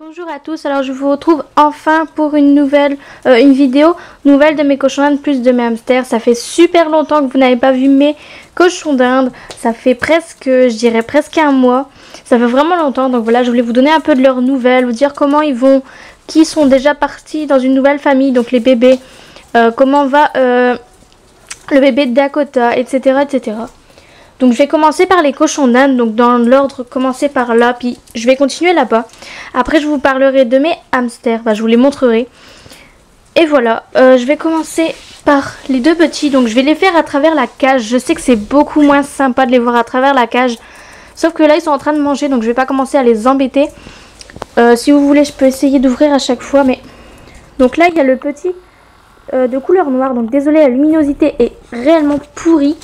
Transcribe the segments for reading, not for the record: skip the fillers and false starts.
Bonjour à tous, alors je vous retrouve enfin pour une vidéo nouvelle de mes cochons d'Inde plus de mes hamsters. Ça fait super longtemps que vous n'avez pas vu mes cochons d'Inde, ça fait presque, je dirais presque un mois. Ça fait vraiment longtemps, donc voilà, je voulais vous donner un peu de leurs nouvelles, vous dire comment ils vont, qui sont déjà partis dans une nouvelle famille, donc les bébés, comment va le bébé de Dakota, etc. etc. Donc je vais commencer par les cochons d'Inde, donc dans l'ordre, commencer par là, puis je vais continuer là-bas. Après je vous parlerai de mes hamsters, je vous les montrerai. Et voilà, je vais commencer par les deux petits, donc je vais les faire à travers la cage. Je sais que c'est beaucoup moins sympa de les voir à travers la cage, sauf que là ils sont en train de manger, donc je vais pas commencer à les embêter. Si vous voulez je peux essayer d'ouvrir à chaque fois, mais... Donc là il y a le petit de couleur noire, donc désolé la luminosité est réellement pourrie.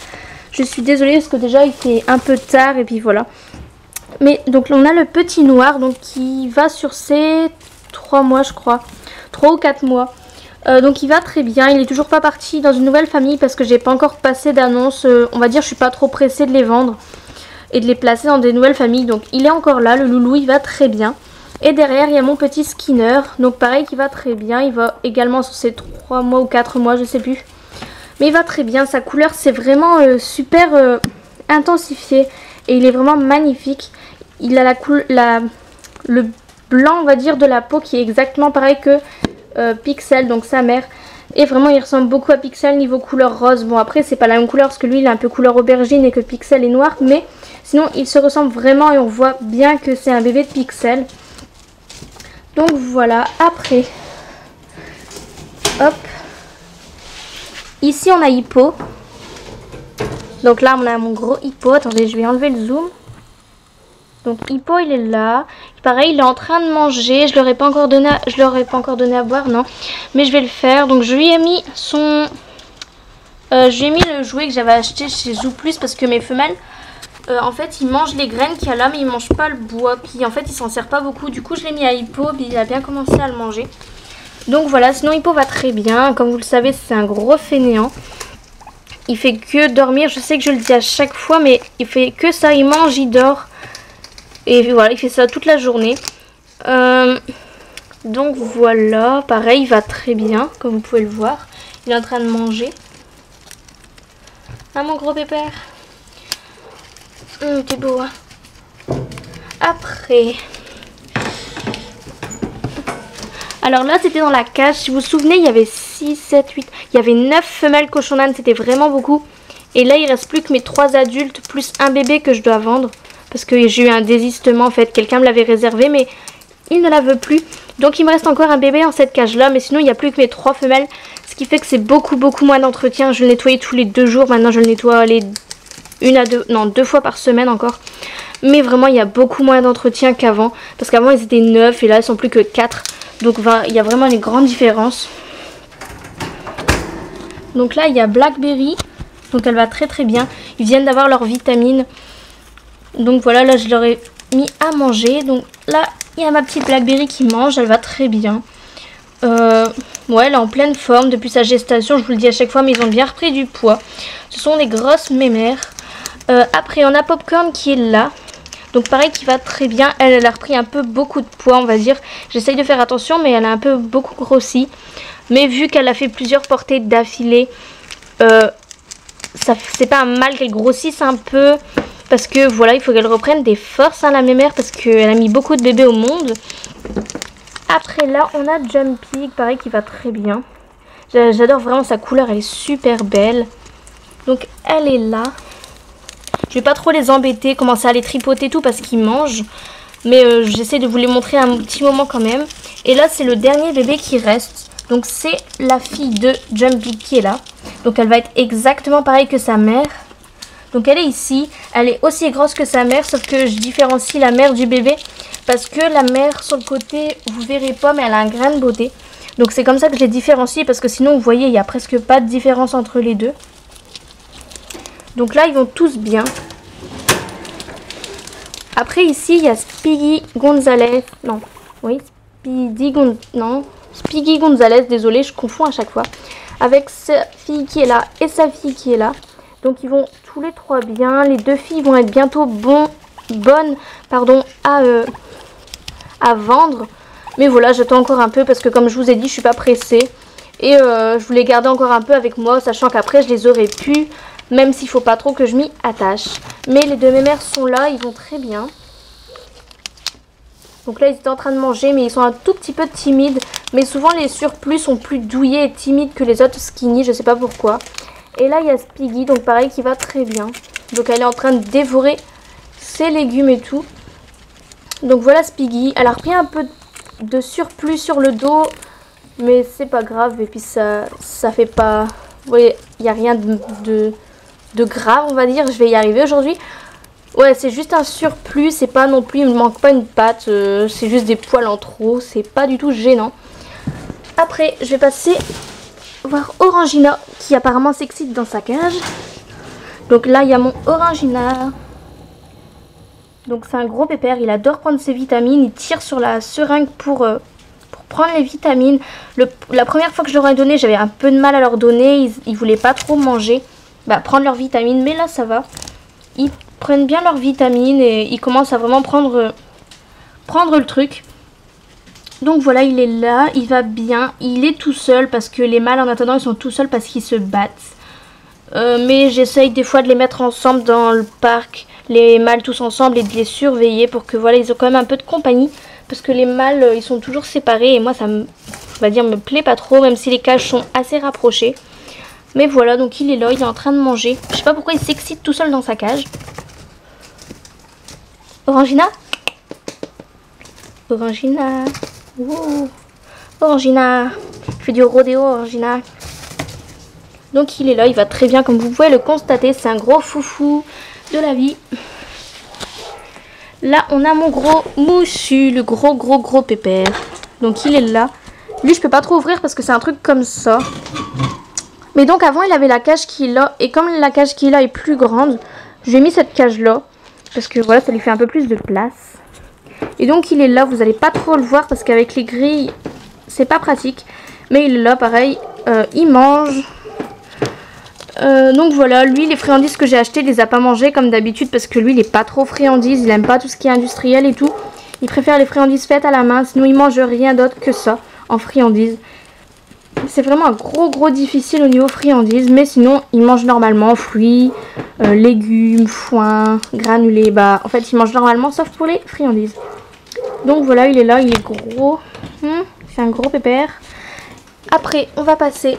Je suis désolée parce que déjà il fait un peu tard et puis voilà. Mais donc on a le petit noir donc qui va sur ses 3 mois je crois. 3 ou 4 mois. Donc il va très bien. Il est toujours pas parti dans une nouvelle famille parce que j'ai pas encore passé d'annonce. On va dire je suis pas trop pressée de les vendre et de les placer dans des nouvelles familles. Donc il est encore là, le loulou il va très bien. Et derrière il y a mon petit Skinner. Donc pareil qui va très bien. Il va également sur ses 3 mois ou 4 mois je sais plus. Mais il va très bien, sa couleur c'est vraiment super intensifié et il est vraiment magnifique. Il a le blanc on va dire de la peau qui est exactement pareil que Pixel, donc sa mère. Et vraiment il ressemble beaucoup à Pixel niveau couleur rose. Bon après c'est pas la même couleur parce que lui il est un peu couleur aubergine et que Pixel est noir. Mais sinon il se ressemble vraiment et on voit bien que c'est un bébé de Pixel. Donc voilà, après, hop. Ici on a Hippo. Donc là on a mon gros Hippo. Attendez je vais enlever le zoom. Donc Hippo il est là. Pareil il est en train de manger. Je leur ai pas encore donné à boire non. Mais je vais le faire. Donc je lui ai mis le jouet que j'avais acheté chez Zooplus parce que mes femelles en fait ils mangent les graines qu'il y a là mais ils mangent pas le bois. Puis en fait il s'en sert pas beaucoup. Du coup je l'ai mis à Hippo puis il a bien commencé à le manger. Donc voilà, sinon Hippo va très bien. Comme vous le savez, c'est un gros fainéant. Il fait que dormir. Je sais que je le dis à chaque fois, mais il fait que ça. Il mange, il dort. Et voilà, il fait ça toute la journée. Donc voilà, pareil, il va très bien, comme vous pouvez le voir. Il est en train de manger. Ah, mon gros pépère. T'es beau, hein. Après... Alors là c'était dans la cage, si vous vous souvenez il y avait 6, 7, 8, il y avait 9 femelles cochons d'Inde, c'était vraiment beaucoup. Et là il reste plus que mes 3 adultes plus un bébé que je dois vendre. Parce que j'ai eu un désistement en fait, quelqu'un me l'avait réservé mais il ne la veut plus. Donc il me reste encore un bébé dans cette cage là, mais sinon il n'y a plus que mes 3 femelles. Ce qui fait que c'est beaucoup moins d'entretien, je le nettoyais tous les 2 jours, maintenant je le nettoie les 2 fois par semaine encore. Mais vraiment il y a beaucoup moins d'entretien qu'avant, parce qu'avant ils étaient 9 et là ils sont plus que 4. Donc il y a vraiment une grande différence. Donc là il y a Blackberry. Donc elle va très bien. Ils viennent d'avoir leurs vitamines. Donc voilà, là je leur ai mis à manger. Donc là il y a ma petite Blackberry qui mange. Elle va très bien. Ouais, elle est en pleine forme depuis sa gestation. Je vous le dis à chaque fois, mais ils ont bien repris du poids. Ce sont des grosses mémères. Après on a Popcorn qui est là. Donc pareil qui va très bien, elle a repris un peu beaucoup de poids on va dire. J'essaye de faire attention mais elle a un peu beaucoup grossi. Mais vu qu'elle a fait plusieurs portées d'affilée, c'est pas un mal qu'elle grossisse un peu. Parce que voilà, il faut qu'elle reprenne des forces la mémère parce qu'elle a mis beaucoup de bébés au monde. Après là on a Jumpy, pareil qui va très bien. J'adore vraiment sa couleur, elle est super belle. Donc elle est là. Je vais pas trop les embêter, commencer à les tripoter tout parce qu'ils mangent. Mais j'essaie de vous les montrer un petit moment quand même. Et là c'est le dernier bébé qui reste. Donc c'est la fille de Jumpy qui est là. Donc elle va être exactement pareille que sa mère. Donc elle est ici. Elle est aussi grosse que sa mère. Sauf que je différencie la mère du bébé. Parce que la mère sur le côté, vous verrez pas, mais elle a un grain de beauté. Donc c'est comme ça que je les différencie. Parce que sinon vous voyez il n'y a presque pas de différence entre les deux. Donc là, ils vont tous bien. Après, ici, il y a Spiggy Gonzalez. Non, oui, Spiggy Gonzalez. Désolée, je confonds à chaque fois. Avec sa fille qui est là et sa fille qui est là. Donc, ils vont tous les 3 bien. Les 2 filles vont être bientôt bonnes à vendre. Mais voilà, j'attends encore un peu parce que comme je vous ai dit, je suis pas pressée. Et je voulais garder encore un peu avec moi, sachant qu'après je les aurais pu, même s'il faut pas trop que je m'y attache. Mais les deux mémères sont là, ils vont très bien. Donc là ils étaient en train de manger, mais ils sont un tout petit peu timides. Mais souvent les surplus sont plus douillés et timides que les autres skinny, je sais pas pourquoi. Et là il y a Spiggy, donc pareil, qui va très bien. Donc elle est en train de dévorer ses légumes et tout. Donc voilà Spiggy, elle a repris un peu de surplus sur le dos. Mais c'est pas grave, et puis ça fait pas... Vous voyez, il n'y a rien de grave, on va dire. Je vais y arriver aujourd'hui. Ouais, c'est juste un surplus, c'est pas non plus... Il me manque pas une patte, c'est juste des poils en trop. C'est pas du tout gênant. Après, je vais passer voir Orangina, qui apparemment s'excite dans sa cage. Donc là, il y a mon Orangina. Donc c'est un gros pépère, il adore prendre ses vitamines. Il tire sur la seringue pour prendre les vitamines. La première fois que je leur ai donné, j'avais un peu de mal à leur donner. Ils voulaient pas trop manger, prendre leurs vitamines. Mais là, ça va. Ils prennent bien leurs vitamines et ils commencent à vraiment prendre le truc. Donc voilà, il est là, il va bien. Il est tout seul parce que les mâles en attendant, ils sont tout seuls parce qu'ils se battent. Mais j'essaye des fois de les mettre ensemble dans le parc, les mâles tous ensemble, et de les surveiller pour que voilà, ils ont quand même un peu de compagnie. Parce que les mâles, ils sont toujours séparés et moi ça me plaît pas trop, même si les cages sont assez rapprochées. Mais voilà, donc il est là, il est en train de manger. Je sais pas pourquoi il s'excite tout seul dans sa cage. Orangina? Orangina. Ouh. Orangina. Je fais du rodéo, Orangina. Donc il est là, il va très bien comme vous pouvez le constater. C'est un gros foufou de la vie. Là, on a mon gros moussu, le gros pépère. Donc, il est là. Lui, je peux pas trop ouvrir parce que c'est un truc comme ça. Mais donc, avant, il avait la cage qu'il a. Et comme la cage qu'il a est plus grande, je lui ai mis cette cage-là. Parce que, voilà, ça lui fait un peu plus de place. Et donc, il est là. Vous allez pas trop le voir parce qu'avec les grilles, c'est pas pratique. Mais il est là, pareil. Il mange. Donc voilà, lui les friandises que j'ai achetées, il les a pas mangées comme d'habitude parce que lui il est pas trop friandise, il aime pas tout ce qui est industriel et tout. Il préfère les friandises faites à la main, sinon il mange rien d'autre que ça en friandises. C'est vraiment un gros difficile au niveau friandises, mais sinon il mange normalement fruits, légumes, foin, granulés, en fait il mange normalement sauf pour les friandises. Donc voilà, il est là, il est gros, c'est un gros pépère. Après on va passer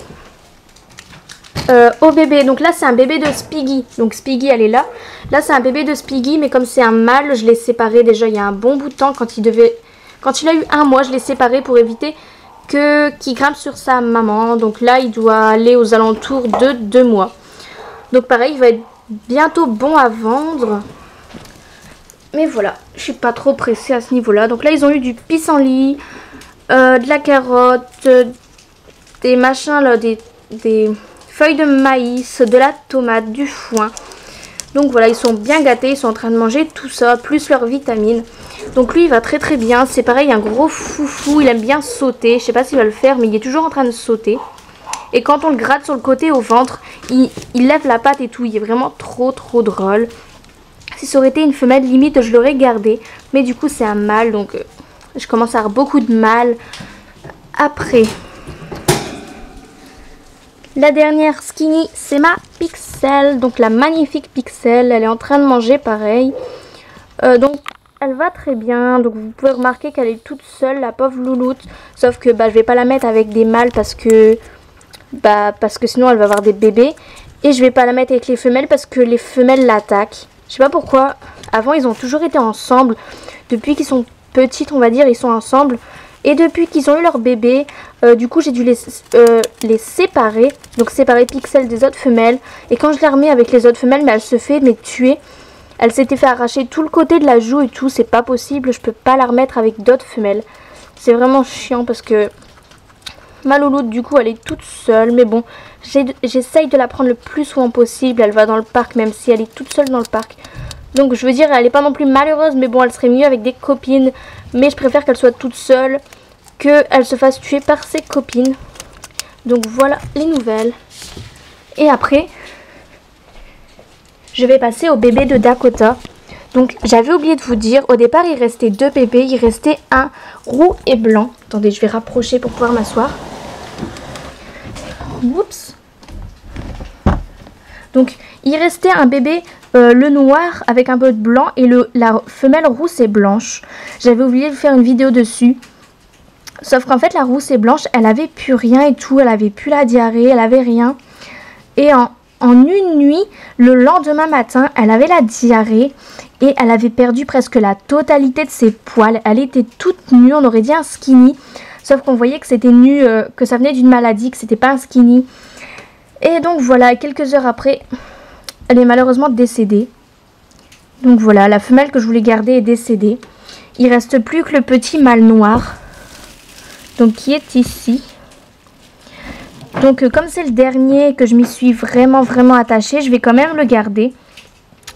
au bébé. Donc là c'est un bébé de Spiggy. Donc Spiggy elle est là. Là c'est un bébé de Spiggy, mais comme c'est un mâle, je l'ai séparé déjà il y a un bon bout de temps. Quand il a eu 1 mois, je l'ai séparé pour éviter qu'il grimpe sur sa maman. Donc là il doit aller aux alentours de 2 mois. Donc pareil, il va être bientôt bon à vendre. Mais voilà, je suis pas trop pressée à ce niveau là. Donc là ils ont eu du pissenlit, de la carotte, des machins là, des feuilles de maïs, de la tomate, du foin. Donc voilà, ils sont bien gâtés, ils sont en train de manger tout ça, plus leurs vitamines. Donc lui, il va très bien. C'est pareil, un gros foufou, il aime bien sauter. Je sais pas s'il va le faire, mais il est toujours en train de sauter. Et quand on le gratte sur le côté au ventre, il lève la patte et tout. Il est vraiment trop drôle. Si ça aurait été une femelle, limite, je l'aurais gardé. Mais du coup, c'est un mâle, donc je commence à avoir beaucoup de mal. Après... La dernière skinny, c'est ma Pixel, donc la magnifique Pixel, elle est en train de manger pareil. Donc elle va très bien, donc vous pouvez remarquer qu'elle est toute seule, la pauvre louloute. Sauf que je vais pas la mettre avec des mâles parce que sinon elle va avoir des bébés. Et je vais pas la mettre avec les femelles parce que les femelles l'attaquent. Je sais pas pourquoi, avant ils ont toujours été ensemble, depuis qu'ils sont petites on va dire, ils sont ensemble. Et depuis qu'ils ont eu leur bébé, du coup j'ai dû les séparer. Donc séparer Pixel des autres femelles. Et quand je la remets avec les autres femelles, elle se fait tuer. Elle s'était fait arracher tout le côté de la joue et tout. C'est pas possible, je peux pas la remettre avec d'autres femelles. C'est vraiment chiant parce que ma louloute du coup elle est toute seule. Mais bon, j'essaye de la prendre le plus souvent possible. Elle va dans le parc même si elle est toute seule dans le parc. Donc je veux dire, elle n'est pas non plus malheureuse, mais bon, elle serait mieux avec des copines. Mais je préfère qu'elle soit toute seule, qu'elle se fasse tuer par ses copines. Donc voilà les nouvelles. Et après, je vais passer au bébé de Dakota. Donc j'avais oublié de vous dire, au départ il restait 2 bébés, il restait un roux et blanc. Attendez, je vais rapprocher pour pouvoir m'asseoir. Oups. Donc il restait un bébé, le noir avec un peu de blanc et la femelle rousse et blanche. J'avais oublié de faire une vidéo dessus. Sauf qu'en fait la rousse et blanche, elle avait plus rien et tout, elle avait plus la diarrhée, elle avait rien. Et en une nuit, le lendemain matin, elle avait la diarrhée et elle avait perdu presque la totalité de ses poils. Elle était toute nue, on aurait dit un skinny. Sauf qu'on voyait que c'était nu, que ça venait d'une maladie, que c'était pas un skinny. Et donc voilà, quelques heures après, elle est malheureusement décédée. Donc voilà, la femelle que je voulais garder est décédée. Il reste plus que le petit mâle noir. Donc qui est ici. Donc comme c'est le dernier que je m'y suis vraiment attachée, je vais quand même le garder.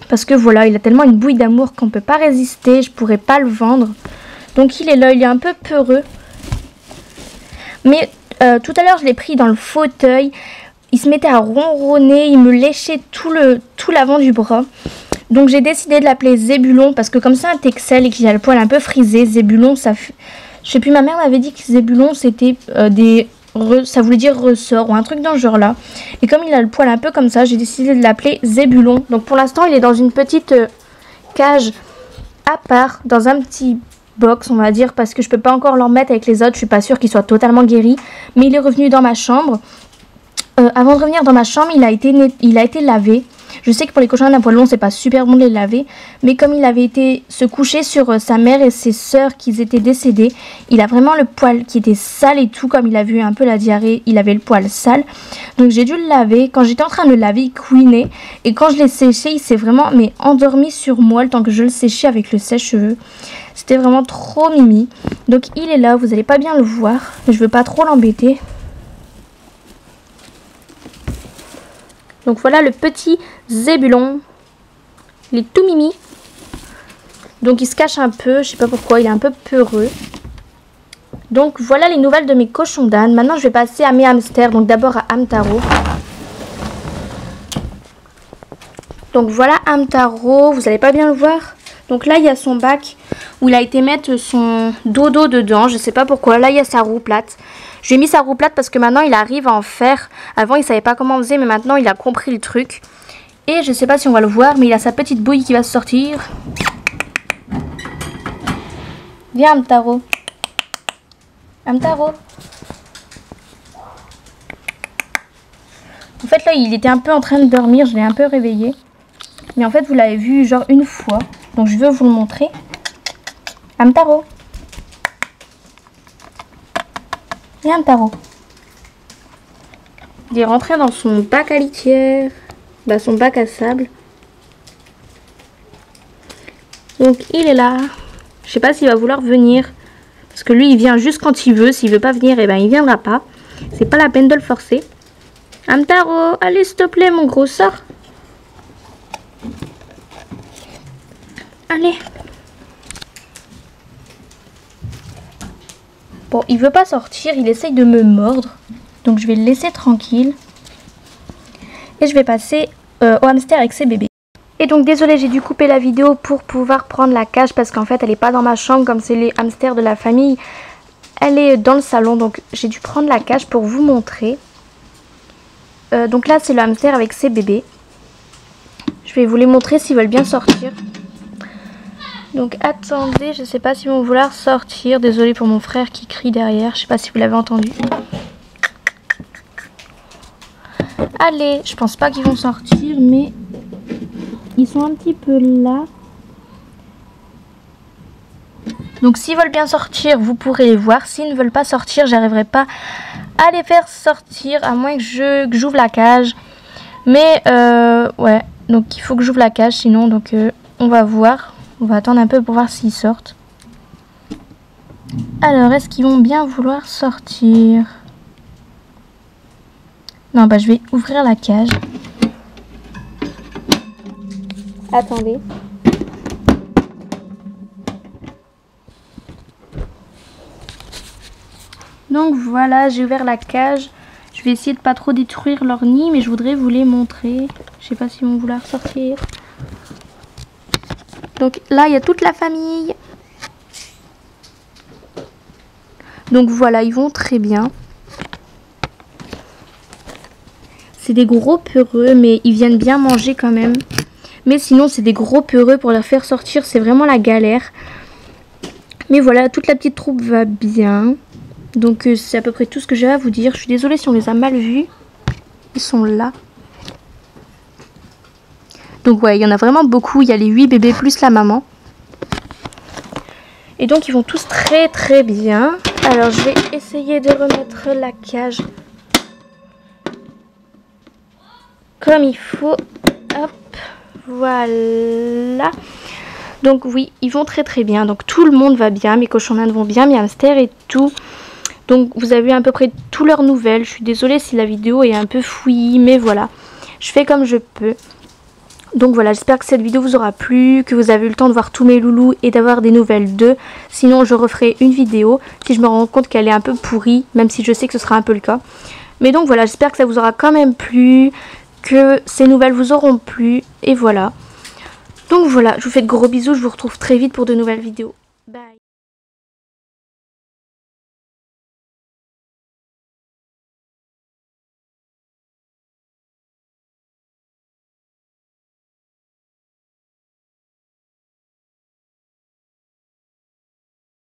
Parce que voilà, il a tellement une bouille d'amour qu'on ne peut pas résister, je pourrais pas le vendre. Donc il est là, il est un peu peureux. Mais tout à l'heure je l'ai pris dans le fauteuil. Il se mettait à ronronner, il me léchait tout l'avant du bras. Donc j'ai décidé de l'appeler Zébulon parce que comme c'est un Texel et qu'il a le poil un peu frisé, Zébulon ça fait... Je sais plus, ma mère m'avait dit que Zébulon c'était ça voulait dire ressort ou un truc dans ce genre là. Et comme il a le poil un peu comme ça, j'ai décidé de l'appeler Zébulon. Donc pour l'instant il est dans une petite cage à part, dans un petit box on va dire, parce que je peux pas encore l'en mettre avec les autres, je suis pas sûre qu'il soit totalement guéri. Mais il est revenu dans ma chambre. Avant de revenir dans ma chambre, il a été lavé. Je sais que pour les cochons à poil long, c'est pas super bon de les laver. Mais comme il avait été se coucher sur sa mère et ses sœurs qui étaient décédées, il a vraiment le poil qui était sale et tout. Comme il a vu un peu la diarrhée, il avait le poil sale. Donc j'ai dû le laver. Quand j'étais en train de le laver, il couinait. Et quand je l'ai séché, il s'est vraiment endormi sur moi le temps que je le séchais avec le sèche-cheveux. C'était vraiment trop mimi. Donc il est là, vous n'allez pas bien le voir. Je veux pas trop l'embêter. Donc voilà le petit Zébulon. Il est tout mimi. Donc il se cache un peu. Je sais pas pourquoi. Il est un peu peureux. Donc voilà les nouvelles de mes cochons d'âne. Maintenant je vais passer à mes hamsters. Donc d'abord à Hamtaro. Donc voilà Hamtaro. Vous allez pas bien le voir. Donc là il y a son bac où il a été mettre son dodo dedans. Je sais pas pourquoi. Là il y a sa roue plate. Je lui ai mis sa roue plate parce que maintenant il arrive à en faire. Avant il savait pas comment on faisait, mais maintenant il a compris le truc. Et je sais pas si on va le voir, mais il a sa petite bouille qui va se sortir. Viens Hamtaro. Hamtaro. En fait là il était un peu en train de dormir, je l'ai un peu réveillé. Mais en fait vous l'avez vu genre une fois. Donc je veux vous le montrer. Hamtaro. Viens Hamtaro. Il est rentré dans son bac à litière. Son bac à sable. Donc il est là. Je sais pas s'il va vouloir venir. Parce que lui il vient juste quand il veut. S'il veut pas venir, il viendra pas. C'est pas la peine de le forcer. Hamtaro, allez s'il te plaît mon gros, sors. Allez. Bon, il veut pas sortir, il essaye de me mordre. Donc je vais le laisser tranquille. Et je vais passer au hamster avec ses bébés. Et donc désolée, j'ai dû couper la vidéo pour pouvoir prendre la cage. Parce qu'en fait elle n'est pas dans ma chambre comme c'est les hamsters de la famille. Elle est dans le salon, donc j'ai dû prendre la cage pour vous montrer. Donc là c'est le hamster avec ses bébés. Je vais vous les montrer s'ils veulent bien sortir. Donc attendez, je sais pas s'ils vont vouloir sortir. Désolée pour mon frère qui crie derrière. Je sais pas si vous l'avez entendu. Allez, je pense pas qu'ils vont sortir, mais ils sont un petit peu là. Donc s'ils veulent bien sortir, vous pourrez les voir. S'ils ne veulent pas sortir, j'arriverai pas à les faire sortir, à moins que j'ouvre la cage. Mais ouais, donc il faut que j'ouvre la cage, sinon donc on va voir. On va attendre un peu pour voir s'ils sortent. Alors, est-ce qu'ils vont bien vouloir sortir? Non, je vais ouvrir la cage. Attendez. Donc voilà, j'ai ouvert la cage. Je vais essayer de pas trop détruire leur nid, mais je voudrais vous les montrer. Je sais pas s'ils vont vouloir sortir. Donc là, il y a toute la famille. Donc voilà, ils vont très bien. C'est des gros peureux, mais ils viennent bien manger quand même. Mais sinon, c'est des gros peureux pour les faire sortir. C'est vraiment la galère. Mais voilà, toute la petite troupe va bien. Donc c'est à peu près tout ce que j'ai à vous dire. Je suis désolée si on les a mal vus. Ils sont là. Donc ouais, il y en a vraiment beaucoup. Il y a les 8 bébés plus la maman. Et donc ils vont tous très très bien. Alors je vais essayer de remettre la cage comme il faut. Hop, voilà. Donc oui, ils vont très très bien. Donc tout le monde va bien. Mes cochons d'Inde vont bien, mes hamsters et tout. Donc vous avez eu à peu près toutes leurs nouvelles. Je suis désolée si la vidéo est un peu fouillie, mais voilà. Je fais comme je peux. Donc voilà, j'espère que cette vidéo vous aura plu, que vous avez eu le temps de voir tous mes loulous et d'avoir des nouvelles d'eux. Sinon je referai une vidéo si je me rends compte qu'elle est un peu pourrie, même si je sais que ce sera un peu le cas. Mais donc voilà, j'espère que ça vous aura quand même plu, que ces nouvelles vous auront plu, et voilà. Donc voilà, je vous fais de gros bisous, je vous retrouve très vite pour de nouvelles vidéos. Bye.